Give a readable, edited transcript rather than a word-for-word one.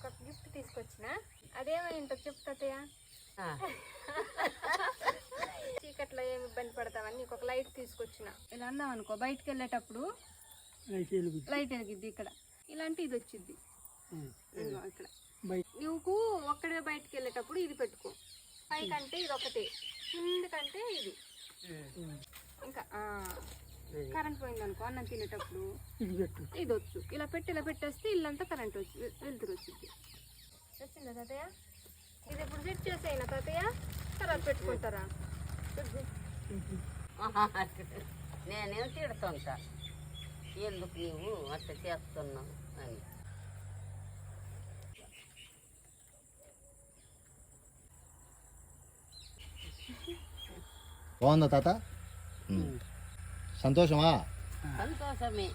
ఒక గిఫ్ట్ తీసుకొచ్చిన. అదేమైందో చెప్పు తాతయ్య. చీకట్లో ఏమి ఇబ్బంది పడతామని నీకు ఒక లైట్ తీసుకొచ్చిన. ఇలా అన్నాం అనుకో, బయటకు వెళ్ళేటప్పుడు లైట్ వెలిగిద్ది. ఇక్కడ ఇలాంటి ఇది వచ్చింది. ఇక్కడ నువ్వు ఒక్కడే బయటకు వెళ్ళేటప్పుడు ఇది పెట్టుకో. పైకంటే ఇది ఒకటి, కిందకంటే ఇది. ఇంకా కరెంట్ పోయింది అనుకో, అన్నం తినేటప్పుడు ఇది వచ్చు. ఇలా పెట్టేస్తే ఇల్లంతా కరెంట్ వచ్చి వెళ్తురు వచ్చింది. వచ్చిందా తాతయ్య? ఇది ఇప్పుడు సెట్ చేసేయినా తాతయ్య, తర్వాత పెట్టుకుంటారా? నేనేం తిడుతుంటా, ఎందుకు నువ్వు అట్లా చేస్తున్నావు అని. బాగుందా తాత? సంతోషమా? సంతోషమే.